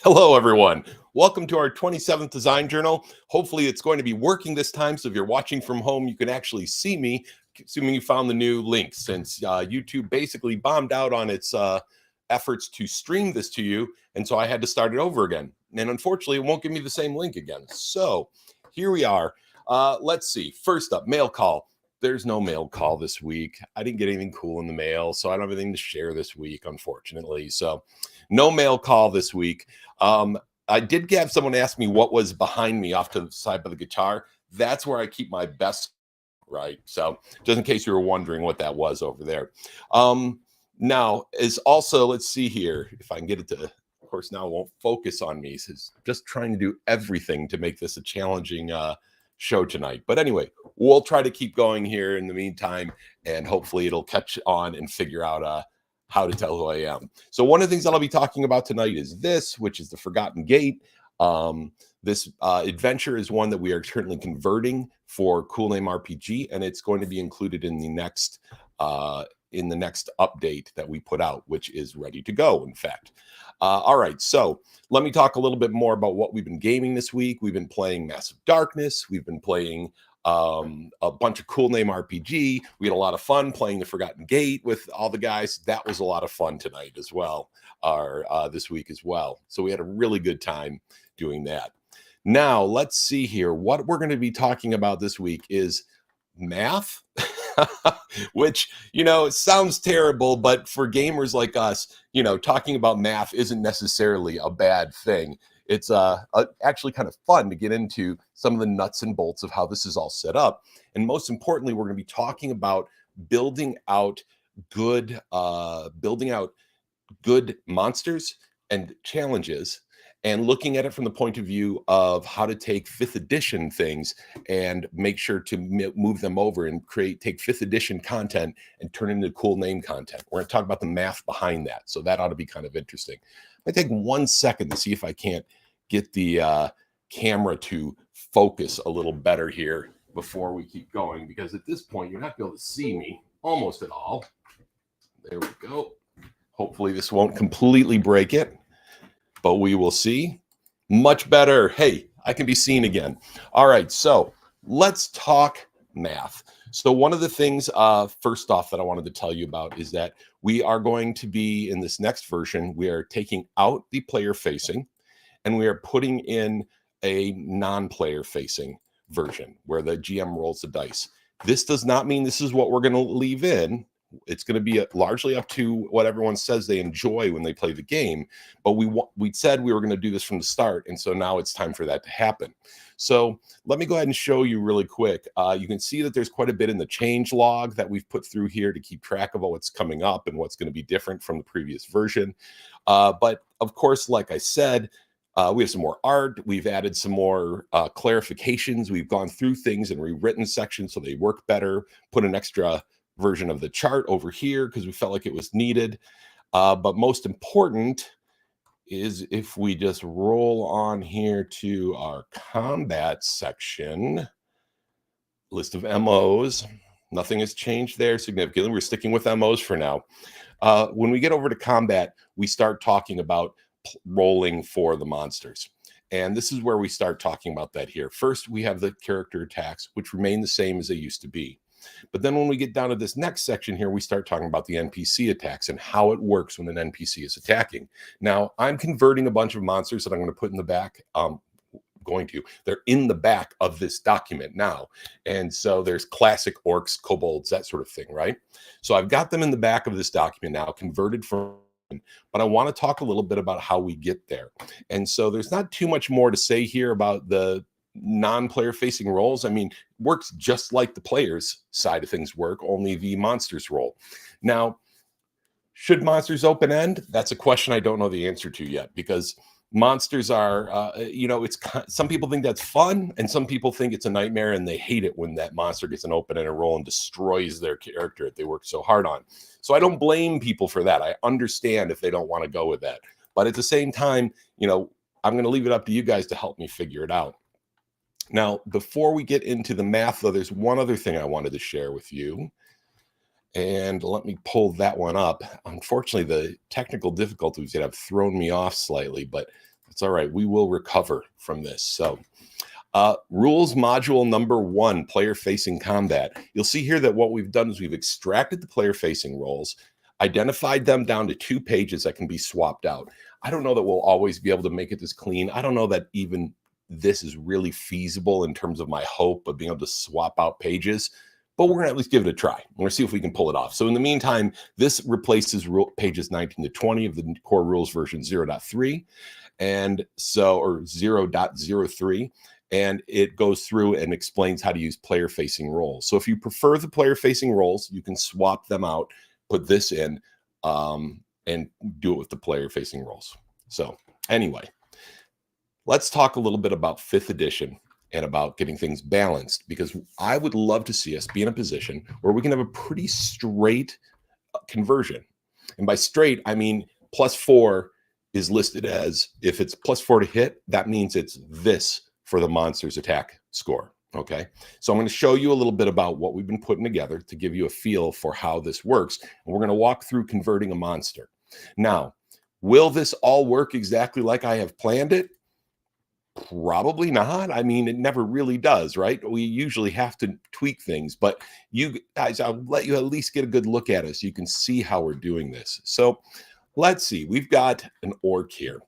Hello, everyone. Welcome to our 27th Design Journal. Hopefully, it's going to be working this time. So, if you're watching from home, you can actually see me, assuming you found the new link, since YouTube basically bombed out on its efforts to stream this to you. And so I had to start it over again. And unfortunately, it won't give me the same link again. So, here we are. Let's see. First up, mail call. There's no mail call this week. I didn't get anything cool in the mail, so I don't have anything to share this week, unfortunately. So, no mail call this week. I did have someone ask me what was behind me off to the side of the guitar. That's where I keep my best, right? So just in case you were wondering what that was over there. Now is also, let's see here, if I can get it to, of course, now it won't focus on me. So just trying to do everything to make this a challenging show tonight. But anyway, we'll try to keep going here in the meantime, and hopefully it'll catch on and figure out how to tell who I am. So one of the things that I'll be talking about tonight is this, which is the Forgotten Gate. This adventure is one that we are currently converting for Cool Name RPG, and it's going to be included in the next update that we put out, which is ready to go, in fact. All right, so let me talk a little bit more about what we've been gaming this week. We've been playing Massive Darkness. We've been playing a bunch of Cool Name RPG. We had a lot of fun playing the Forgotten Gate with all the guys. That was a lot of fun tonight as well, or this week as well. So we had a really good time doing that. Now, let's see here. What we're going to be talking about this week is math, which, sounds terrible, but for gamers like us, talking about math isn't necessarily a bad thing. It's actually kind of fun to get into some of the nuts and bolts of how this is all set up. And most importantly, we're going to be talking about building out good monsters and challenges, and looking at it from the point of view of how to take 5th edition things and make sure to move them over and take 5th edition content and turn it into cool name content. We're going to talk about the math behind that. So that ought to be kind of interesting. I take 1 second to see if I can't get the camera to focus a little better here before we keep going, because at this point you're not going to be able to see me almost at all. There we go. Hopefully this won't completely break it, but we will see. Much better. Hey, I can be seen again. All right, so let's talk math. So one of the things, first off, that I wanted to tell you about is that we are going to be, in this next version, we are taking out the player facing, and we are putting in a non-player facing version where the GM rolls the dice. This does not mean this is what we're going to leave in. It's going to be largely up to what everyone says they enjoy when they play the game. But we said we were going to do this from the start, and so now it's time for that to happen. So let me go ahead and show you really quick. You can see that there's quite a bit in the change log that we've put through here to keep track of what's coming up and what's going to be different from the previous version. But of course, like I said, we have some more art. We've added some more clarifications. We've gone through things and rewritten sections so they work better, put an extra version of the chart over here because we felt like it was needed. But most important is if we just roll on here to our combat section, list of MOs, nothing has changed there significantly. We're sticking with MOs for now. When we get over to combat, we start talking about rolling for the monsters. And this is where we start talking about that here. First, we have the character attacks, which remain the same as they used to be. But then when we get down to this next section here, we start talking about the NPC attacks and how it works when an NPC is attacking. Now, I'm converting a bunch of monsters that I'm going to put in the back. They're in the back of this document now. And so there's classic orcs, kobolds, that sort of thing, right? So I've got them in the back of this document now, converted from, but I want to talk a little bit about how we get there. And so there's not too much more to say here about the non-player facing roles. I mean, works just like the players side of things work, only the monsters roll. Now, should monsters open end? That's a question I don't know the answer to yet, because monsters are, some people think that's fun, and some people think it's a nightmare, and they hate it when that monster gets an open end roll and destroys their character that they worked so hard on. So I don't blame people for that. I understand if they don't want to go with that. But at the same time, I'm going to leave it up to you guys to help me figure it out. Now, before we get into the math, though, there's one other thing I wanted to share with you. And let me pull that one up. Unfortunately, the technical difficulties that have thrown me off slightly, but It's all right. We will recover from this. So, rules module number 1, player facing combat. You'll see here that what we've done is we've extracted the player facing roles, identified them down to 2 pages that can be swapped out. I don't know that we'll always be able to make it this clean. I don't know that even this is really feasible in terms of my hope of being able to swap out pages, but we're going to at least give it a try. We're going to see if we can pull it off. So in the meantime, this replaces pages 19 to 20 of the core rules version 0.3, and so, or 0.03. And it goes through and explains how to use player facing roles. So if you prefer the player facing roles, you can swap them out, put this in, and do it with the player facing roles. So anyway, let's talk a little bit about 5th edition and about getting things balanced, because I would love to see us be in a position where we can have a pretty straight conversion. And by straight, I mean +4 is listed as, if it's +4 to hit, that means it's this for the monster's attack score. Okay, so I'm going to show you a little bit about what we've been putting together to give you a feel for how this works. And we're going to walk through converting a monster. Now, will this all work exactly like I have planned it? Probably not. I mean, it never really does, right? We usually have to tweak things, but you guys, I'll let you at least get a good look at us. So you can see how we're doing this. So let's see. We've got an orc here,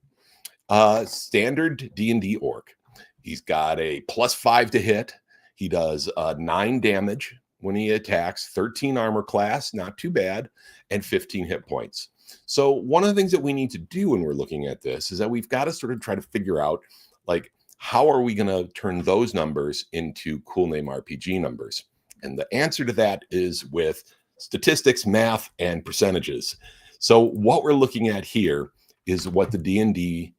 standard D&D orc. He's got a +5 to hit. He does 9 damage when he attacks, 13 armor class, not too bad, and 15 hit points. So one of the things that we need to do when we're looking at this is that we've got to sort of try to figure out, like, how are we going to turn those numbers into Cool Name RPG numbers? And the answer to that is with statistics, math, and percentages. So what we're looking at here is what the D&D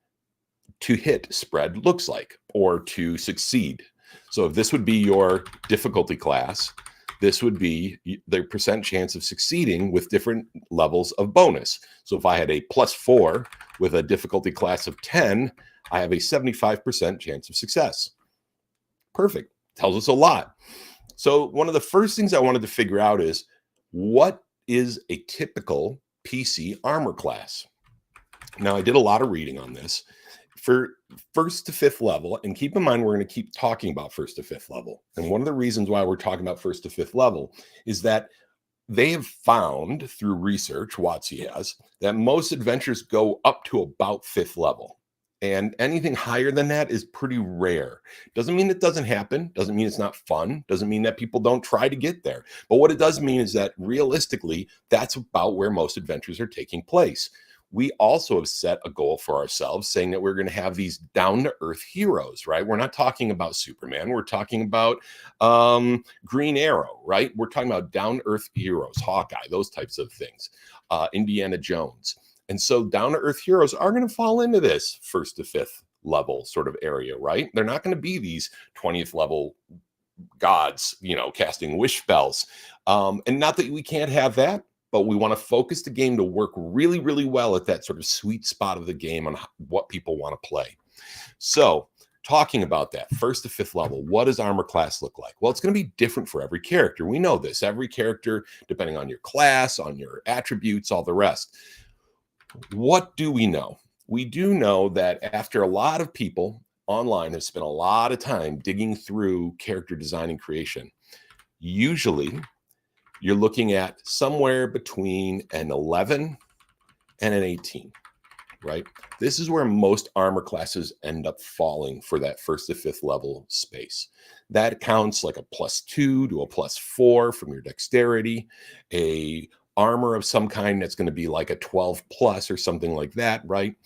to hit spread looks like, or to succeed. So if this would be your difficulty class, this would be the percent chance of succeeding with different levels of bonus. So if I had a +4 with a difficulty class of 10, I have a 75% chance of success. Perfect. Tells us a lot. So one of the first things I wanted to figure out is, what is a typical PC armor class? Now, I did a lot of reading on this. For 1st to 5th level, and keep in mind, we're going to keep talking about 1st to 5th level. And one of the reasons why we're talking about 1st to 5th level is that they have found through research, WotC has, that most adventures go up to about 5th level. And anything higher than that is pretty rare. Doesn't mean it doesn't happen. Doesn't mean it's not fun. Doesn't mean that people don't try to get there. But what it does mean is that realistically, that's about where most adventures are taking place. We also have set a goal for ourselves saying that we're going to have these down-to-earth heroes, right? We're not talking about Superman. We're talking about Green Arrow, right? We're talking about down-to-earth heroes, Hawkeye, those types of things, Indiana Jones. And so down-to-earth heroes are going to fall into this 1st to 5th level sort of area, right? They're not going to be these 20th level gods, casting wish spells. And not that we can't have that, but we want to focus the game to work really, really well at that sort of sweet spot of the game on what people want to play. So talking about that 1st to 5th level, what does armor class look like? Well, it's going to be different for every character. We know this. Every character, depending on your class, on your attributes, all the rest. What do we know? We do know that after a lot of people online have spent a lot of time digging through character design and creation, usually you're looking at somewhere between an 11 and an 18, right? This is where most armor classes end up falling for that 1st to 5th level space. That counts like a +2 to a +4 from your dexterity, a armor of some kind that's going to be like a 12+ or something like that, right?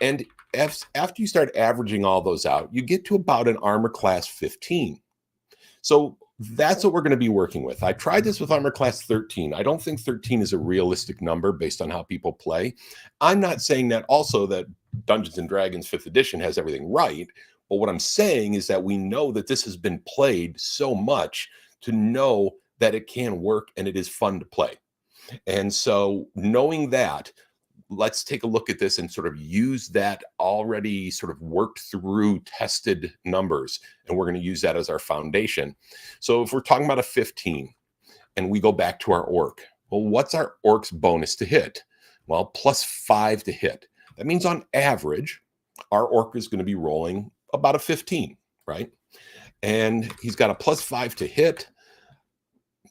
And after you start averaging all those out, you get to about an armor class 15. So that's what we're going to be working with. I tried this with armor class 13. I don't think 13 is a realistic number based on how people play. I'm not saying that also that Dungeons and Dragons 5th edition has everything right, but what I'm saying is that we know that this has been played so much to know that it can work and it is fun to play. And so knowing that, let's take a look at this and sort of use that already sort of worked through tested numbers. And we're going to use that as our foundation. So if we're talking about a 15 and we go back to our orc, well, what's our orc's bonus to hit? Well, +5 to hit. That means on average, our orc is going to be rolling about a 15, right? And he's got a +5 to hit.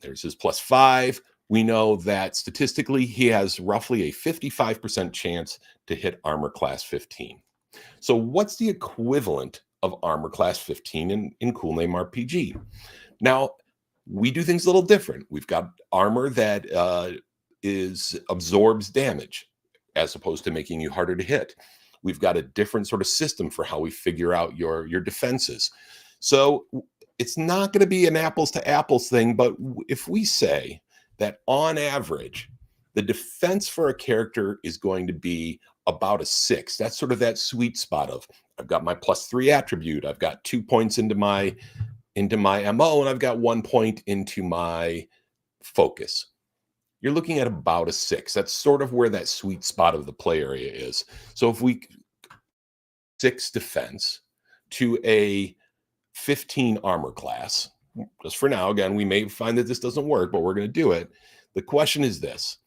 There's his +5. We know that statistically he has roughly a 55% chance to hit armor class 15. So what's the equivalent of armor class 15 in Cool Name RPG? Now, we do things a little different. We've got armor that absorbs damage as opposed to making you harder to hit. We've got a different sort of system for how we figure out your defenses. So it's not going to be an apples to apples thing, but if we say that on average, the defense for a character is going to be about a 6, that's sort of that sweet spot of I've got my +3 attribute, I've got 2 points into my MO, and I've got 1 point into my focus. You're looking at about a 6. That's sort of where that sweet spot of the play area is. So if we 6 defense to a 15 armor class, just for now, again, we may find that this doesn't work, but we're going to do it. The question is this: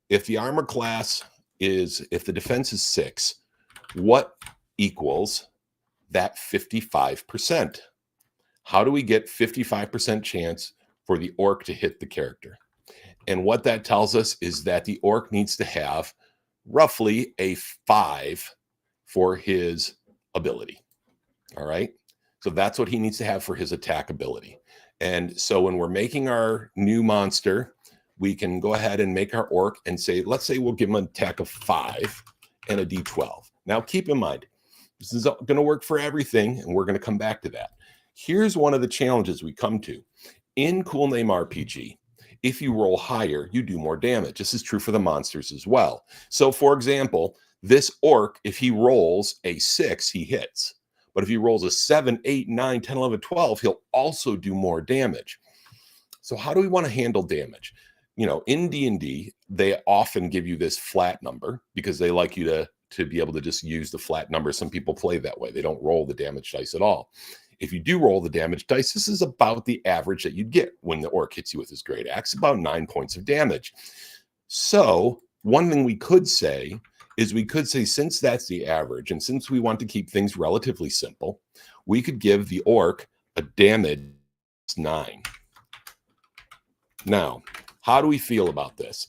if the armor class if the defense is 6, what equals that 55%? How do we get 55% chance for the orc to hit the character? And what that tells us is that the orc needs to have roughly a 5 for his ability. All right. So that's what he needs to have for his attack ability. And so when we're making our new monster, we can go ahead and make our orc and say, let's say we'll give him an attack of 5 and a D12. Now, keep in mind, this is going to work for everything, and we're going to come back to that. Here's one of the challenges we come to. In Cool Name RPG, if you roll higher, you do more damage. This is true for the monsters as well. So, for example, this orc, if he rolls a 6, he hits. But if he rolls a 7, 8, 9, 10, 11, 12, he'll also do more damage. So how do we want to handle damage? You know, in D&D, they often give you this flat number because they like you to be able to just use the flat number. Some people play that way. They don't roll the damage dice at all. If you do roll the damage dice, this is about the average that you'd get when the orc hits you with his great axe, about 9 points of damage. So one thing we could say is since that's the average, and since we want to keep things relatively simple, we could give the orc a damage 9. Now, how do we feel about this?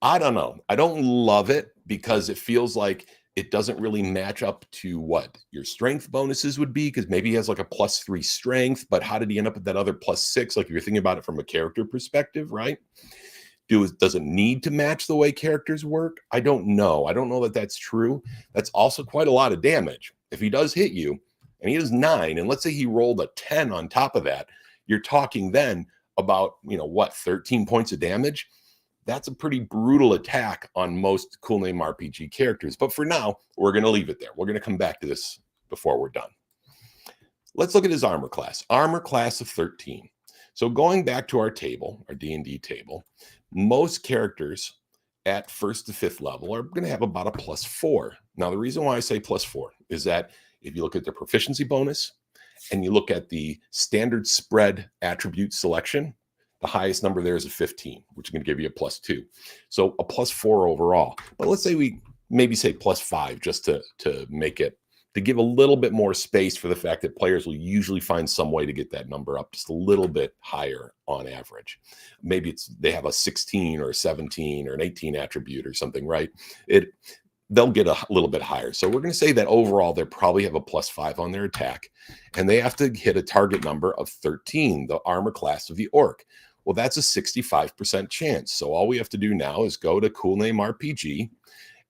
I don't know. I don't love it because it feels like it doesn't really match up to what your strength bonuses would be, because maybe he has like a +3 strength, but how did he end up with that other +6? Like, if you're thinking about it from a character perspective, right? Does it need to match the way characters work? I don't know. I don't know that that's true. That's also quite a lot of damage. If he does hit you and he does 9, and let's say he rolled a 10 on top of that, you're talking then about, 13 points of damage. That's a pretty brutal attack on most Cool Name RPG characters. But for now, we're going to leave it there. We're going to come back to this before we're done. Let's look at his armor class. Armor class of 13. So going back to our table, our D&D table, most characters at 1st to 5th level are going to have about a +4. Now, the reason why I say +4 is that if you look at their proficiency bonus and you look at the standard spread attribute selection, the highest number there is a 15, which is going to give you a +2. So a +4 overall. But let's say we maybe say +5 just to make it, to give a little bit more space for the fact that players will usually find some way to get that number up just a little bit higher on average. Maybe they have a 16 or a 17 or an 18 attribute or something, right? They'll get a little bit higher. So we're going to say that overall they probably have a +5 on their attack, and they have to hit a target number of 13, the armor class of the orc. Well, that's a 65% chance. So all we have to do now is go to Cool Name RPG,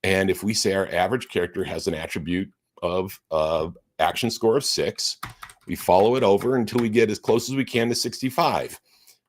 and if we say our average character has an attribute of action score of 6, we follow it over until we get as close as we can to 65.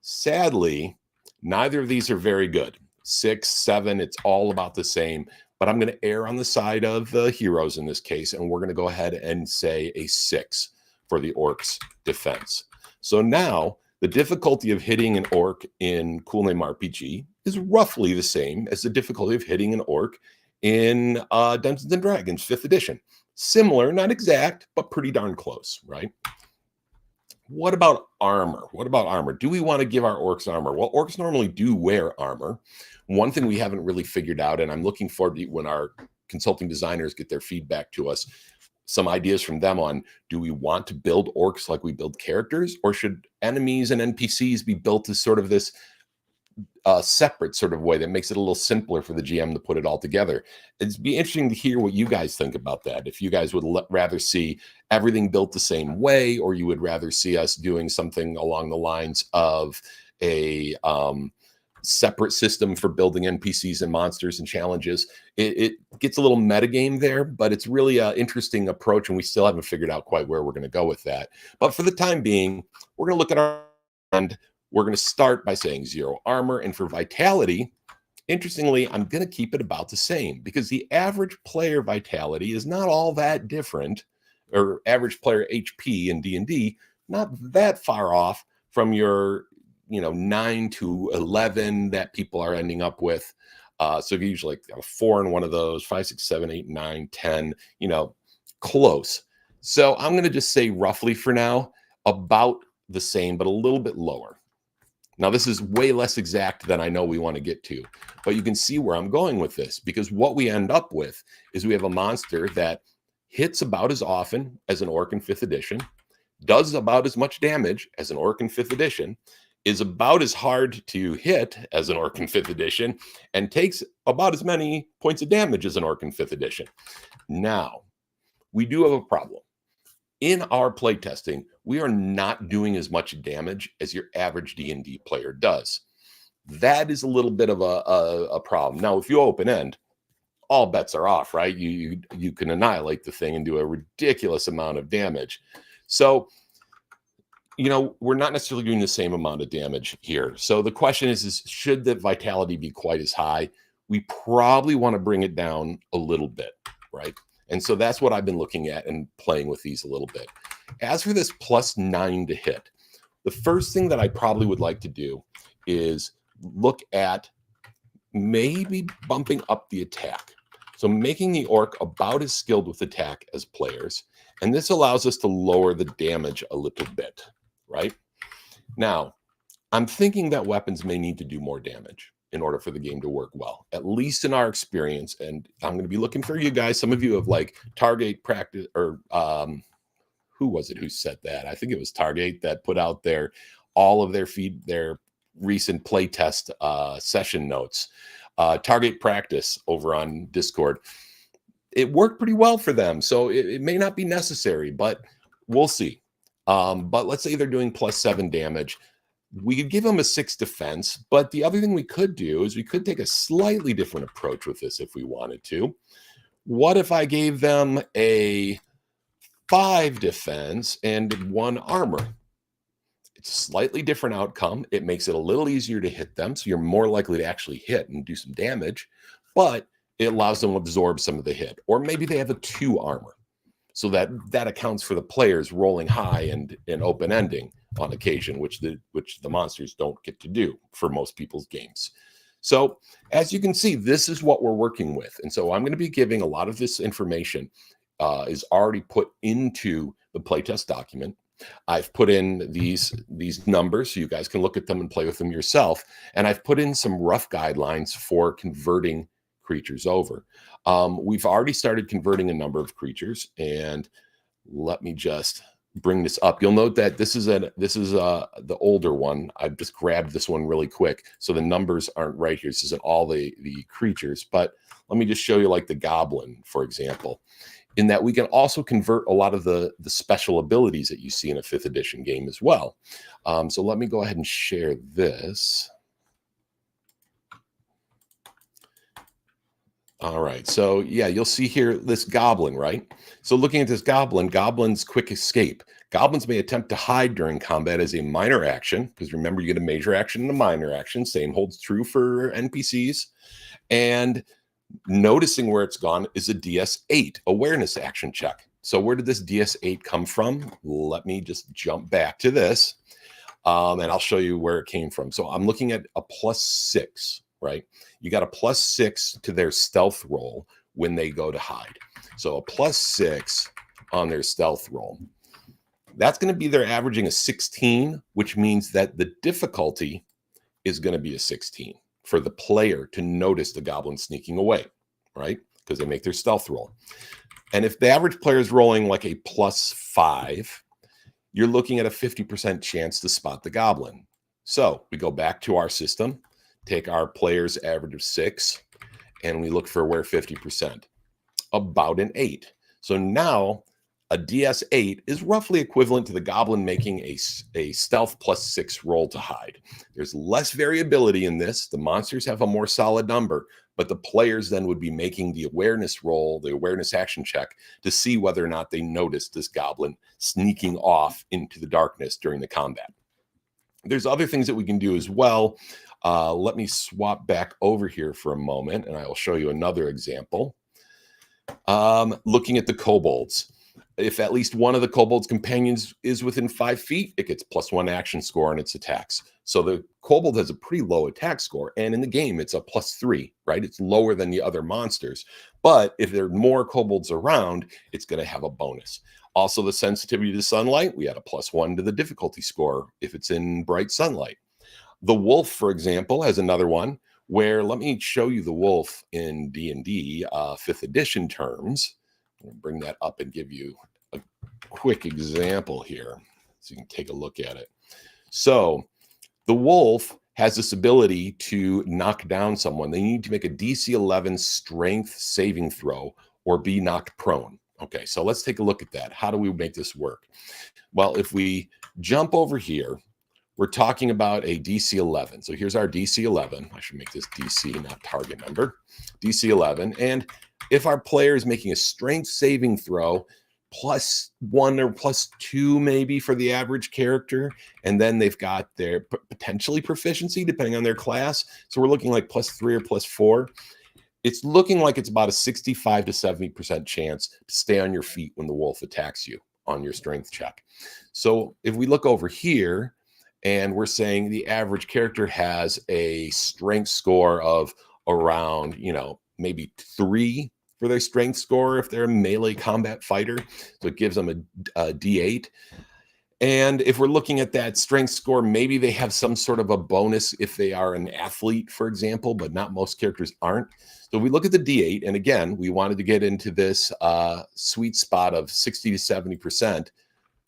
Sadly, neither of these are very good. 6, 7, it's all about the same, but I'm going to err on the side of the heroes in this case, and we're going to go ahead and say a 6 for the orc's defense. So now the difficulty of hitting an orc in Cool Name RPG is roughly the same as the difficulty of hitting an orc in Dungeons and Dragons 5th edition. Similar, not exact, but pretty darn close, right? What about armor? What about armor? Do we want to give our orcs armor? Well, orcs normally do wear armor. One thing we haven't really figured out, and I'm looking forward to when our consulting designers get their feedback to us, some ideas from them on, do we want to build orcs like we build characters, or should enemies and NPCs be built as sort of this separate sort of way that makes it a little simpler for the GM to put it all together? It'd be interesting to hear what you guys think about that. If you guys would rather see everything built the same way, or you would rather see us doing something along the lines of a separate system for building NPCs and monsters and challenges. It gets a little metagame there, but it's really an interesting approach, and we still haven't figured out quite where we're going to go with that. But for the time being, we're going to look at our and we're going to start by saying 0 armor. And for vitality, interestingly, I'm going to keep it about the same, because the average player vitality is not all that different, or average player HP in D&D, not that far off from your 9 to 11 that people are ending up with. So usually like a 4 in one of those, 5, 6, 7, 8, 9, 10, close. So I'm going to just say roughly for now, about the same, but a little bit lower. Now, this is way less exact than I know we want to get to, but you can see where I'm going with this, because what we end up with is we have a monster that hits about as often as an orc in 5th edition, does about as much damage as an orc in 5th edition, is about as hard to hit as an orc in 5th edition, and takes about as many points of damage as an orc in 5th edition. Now, we do have a problem. In our playtesting, we are not doing as much damage as your average D&D player does. That is a little bit of a problem. Now, if you open end, all bets are off, right? You can annihilate the thing and do a ridiculous amount of damage. So, we're not necessarily doing the same amount of damage here. So the question is should the vitality be quite as high? We probably want to bring it down a little bit, right? And so that's what I've been looking at and playing with these a little bit. As for this +9 to hit, the first thing that I probably would like to do is look at maybe bumping up the attack. So making the orc about as skilled with attack as players. And this allows us to lower the damage a little bit, right? Now, I'm thinking that weapons may need to do more damage in order for the game to work well, at least in our experience. And I'm going to be looking for you guys. Some of you have like Target practice, or who was it who said that? I think it was Target that put out all of their recent playtest session notes. Target practice over on Discord. It worked pretty well for them. So it may not be necessary, but we'll see. But let's say they're doing +7 damage. We could give them a 6 defense, but the other thing we could do is we could take a slightly different approach with this if we wanted to. What if I gave them a 5 defense and 1 armor? It's a slightly different outcome. It makes it a little easier to hit them, so you're more likely to actually hit and do some damage, but it allows them to absorb some of the hit. Or maybe they have a 2 armor, so that accounts for the players rolling high and open ending on occasion, which the monsters don't get to do for most people's games. So as you can see, this is what we're working with. And so I'm going to be giving a lot of this information is already put into the playtest document. I've put in these numbers so you guys can look at them and play with them yourself. And I've put in some rough guidelines for converting creatures over. We've already started converting a number of creatures, and let me just bring this up. You'll note that this is the older one. I've just grabbed this one really quick, so the numbers aren't right here. This isn't all the creatures, but let me just show you like the goblin, for example, in that we can also convert a lot of the special abilities that you see in a 5th edition game as well. So let me go ahead and share this. All right, so yeah, you'll see here this goblin, right? So looking at this goblin's quick escape. Goblins may attempt to hide during combat as a minor action, because remember, you get a major action and a minor action. Same holds true for NPCs. And noticing where it's gone is a DS8 awareness action check. So where did this DS8 come from? Let me just jump back to this, and I'll show you where it came from. So I'm looking at a +6. Right? You got a +6 to their stealth roll when they go to hide. So a +6 on their stealth roll. That's going to be they're averaging a 16, which means that the difficulty is going to be a 16 for the player to notice the goblin sneaking away, right? because they make their stealth roll. And if the average player is rolling like a +5, you're looking at a 50% chance to spot the goblin. So we go back to our system, take our player's average of 6, and we look for where 50%, about an 8. So now a DS8 is roughly equivalent to the goblin making a stealth +6 roll to hide. There's less variability in this. The monsters have a more solid number, but the players then would be making the awareness roll, the awareness action check, to see whether or not they noticed this goblin sneaking off into the darkness during the combat. There's other things that we can do as well. Let me swap back over here for a moment, and I will show you another example. Looking at the kobolds. If at least one of the kobold's companions is within 5 feet, it gets +1 action score on its attacks. So the kobold has a pretty low attack score, and in the game, it's a +3, right? It's lower than the other monsters. But if there are more kobolds around, it's going to have a bonus. Also, the sensitivity to sunlight, we add a +1 to the difficulty score if it's in bright sunlight. The wolf, for example, has another one where, let me show you the wolf in D&D 5th edition terms. I'll bring that up and give you a quick example here so you can take a look at it. So the wolf has this ability to knock down someone. They need to make a DC 11 strength saving throw or be knocked prone. Okay, so let's take a look at that. How do we make this work? Well, if we jump over here, we're talking about a DC 11. So here's our DC 11. I should make this DC, not target number. DC 11. And if our player is making a strength saving throw, +1 or +2 maybe for the average character, and then they've got their potentially proficiency depending on their class. So we're looking like +3 or +4. It's looking like it's about a 65 to 70% chance to stay on your feet when the wolf attacks you on your strength check. So if we look over here and we're saying the average character has a strength score of around, maybe 3 for their strength score if they're a melee combat fighter. So it gives them a D8. And if we're looking at that strength score, maybe they have some sort of a bonus if they are an athlete, for example, but not most characters aren't. So we look at the D8, and again, we wanted to get into this sweet spot of 60 to 70%.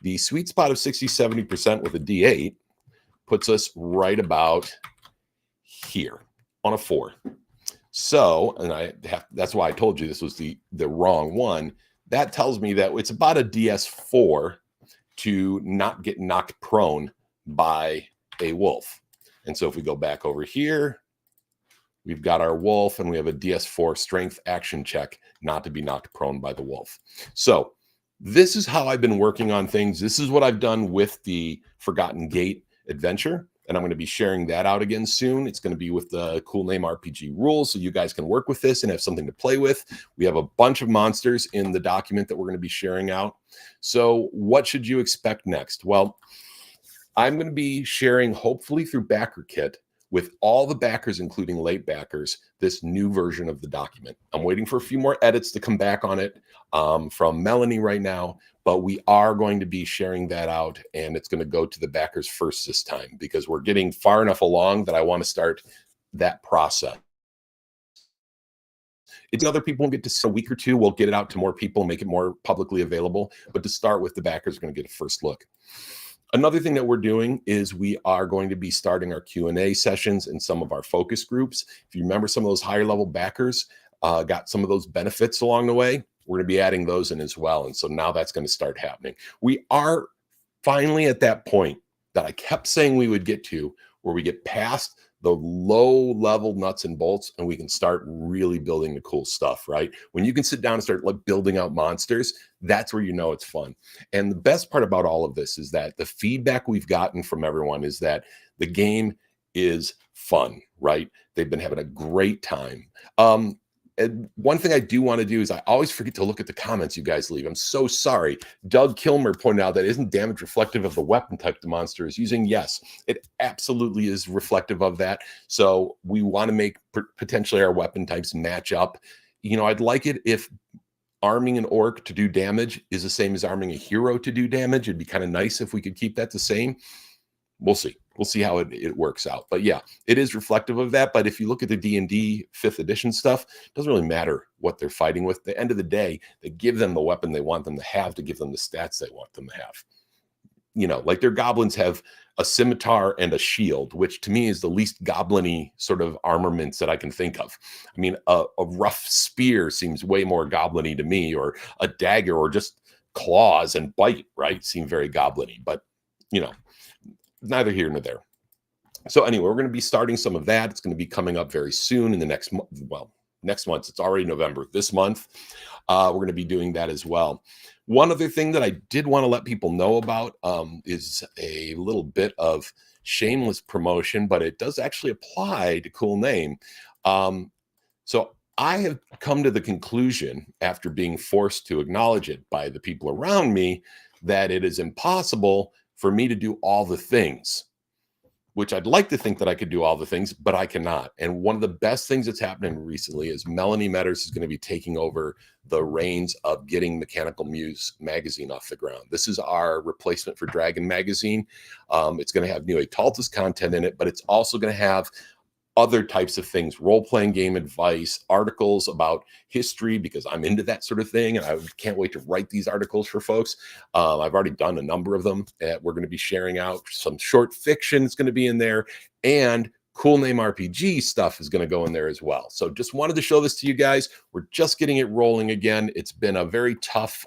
The sweet spot of 60, 70% with a D8 puts us right about here on a 4. So, and that's why I told you this was the wrong one. That tells me that it's about a DS4 to not get knocked prone by a wolf. And so if we go back over here, we've got our wolf and we have a DS4 strength action check not to be knocked prone by the wolf. So this is how I've been working on things. This is what I've done with the Forgotten Gate adventure. And I'm going to be sharing that out again soon. It's going to be with the Cool Name RPG rules, so you guys can work with this and have something to play with. We have a bunch of monsters in the document that we're going to be sharing out. So what should you expect next? Well, I'm going to be sharing, hopefully through BackerKit, with all the backers, including late backers, this new version of the document. I'm waiting for a few more edits to come back on it from Melanie right now, but we are going to be sharing that out, and it's going to go to the backers first this time because we're getting far enough along that I want to start that process. It's other people will get to a week or two. We'll get it out to more people, make it more publicly available. But to start with, the backers are going to get a first look. Another thing that we're doing is we are going to be starting our Q&A sessions in some of our focus groups. If you remember, some of those higher level backers got some of those benefits along the way. We're going to be adding those in as well. And so now that's going to start happening. We are finally at that point that I kept saying we would get to, where we get past the low level nuts and bolts and we can start really building the cool stuff, right? When you can sit down and start building out monsters, that's where you know it's fun. And the best part about all of this is that the feedback we've gotten from everyone is that the game is fun, right? They've been having a great time. And one thing I do want to do is I always forget to look at the comments you guys leave. I'm so sorry. Doug Kilmer pointed out that isn't damage reflective of the weapon type the monster is using? Yes, it absolutely is reflective of that. So we want to make potentially our weapon types match up. I'd like it if arming an orc to do damage is the same as arming a hero to do damage. It'd be kind of nice if we could keep that the same. We'll see. we'll see how it works out. But yeah, it is reflective of that. But if you look at the D&D 5th edition stuff, it doesn't really matter what they're fighting with. At the end of the day, they give them the weapon they want them to have to give them the stats they want them to have. You know, like their goblins have a scimitar and a shield, which to me is the least goblin-y sort of armaments that I can think of. I mean, a rough spear seems way more goblin-y to me, or a dagger, or just claws and bite, right? Seem very goblin-y, but you know, neither here nor there. So anyway, we're going to be starting some of that. It's going to be coming up very soon in the next month. Well, next month, it's already November. This month, we're going to be doing that as well. One other thing that I did want to let people know about is a little bit of shameless promotion, but it does actually apply to Cool Name. So I have come to the conclusion, after being forced to acknowledge it by the people around me, that it is impossible for me to do all the things, which I'd like to think that I could do all the things, but I cannot. And one of the best things that's happening recently is Melanie Metters is going to be taking over the reins of getting Mechanical Muse magazine off the ground. This is our replacement for Dragon magazine. It's going to have New Aetaltis content in it, but it's also going to have other types of things, role-playing game advice, articles about history, because I'm into that sort of thing, and I can't wait to write these articles for folks. I've already done a number of them that we're going to be sharing out. Some short fiction is going to be in there, and Cool Name RPG stuff is going to go in there as well. So just wanted to show this to you guys. We're just getting it rolling again. It's been a very tough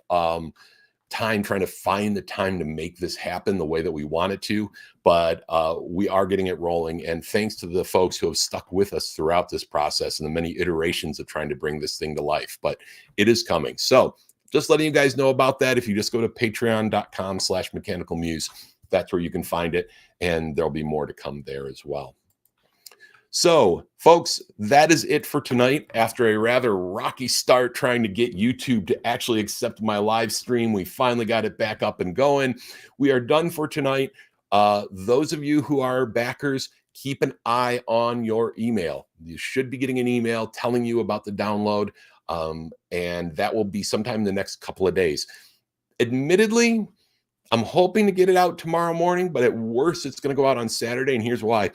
time trying to find the time to make this happen the way that we want it to, but we are getting it rolling, and thanks to the folks who have stuck with us throughout this process and the many iterations of trying to bring this thing to life. But it is coming. So just letting you guys know about that. If you just go to patreon.com/mechanicalmuse, that's where you can find it, and there'll be more to come there as well. So, folks, that is it for tonight. After a rather rocky start trying to get YouTube to actually accept my live stream, we finally got it back up and going. We are done for tonight. Those of you who are backers, keep an eye on your email. You should be getting an email telling you about the download, and that will be sometime in the next couple of days. Admittedly, I'm hoping to get it out tomorrow morning, but at worst, it's going to go out on Saturday, and here's why.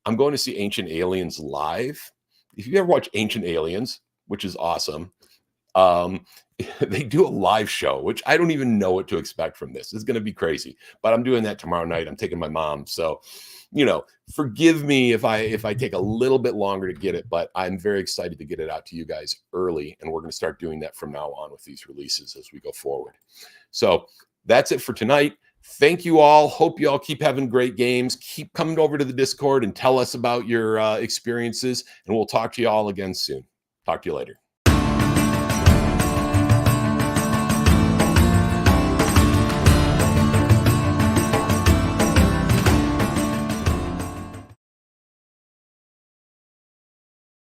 I'm going to see Ancient Aliens live. If you ever watch Ancient Aliens, which is awesome, they do a live show, which I don't even know what to expect from this. It's going to be crazy, but I'm doing that tomorrow night. I'm taking my mom. So, you know, forgive me if I take a little bit longer to get it, but I'm very excited to get it out to you guys early. And we're going to start doing that from now on with these releases as we go forward. So that's it for tonight. Thank you all. Hope you all keep having great games. Keep coming over to the Discord and tell us about your experiences, and we'll talk to you all again soon. Talk to you later.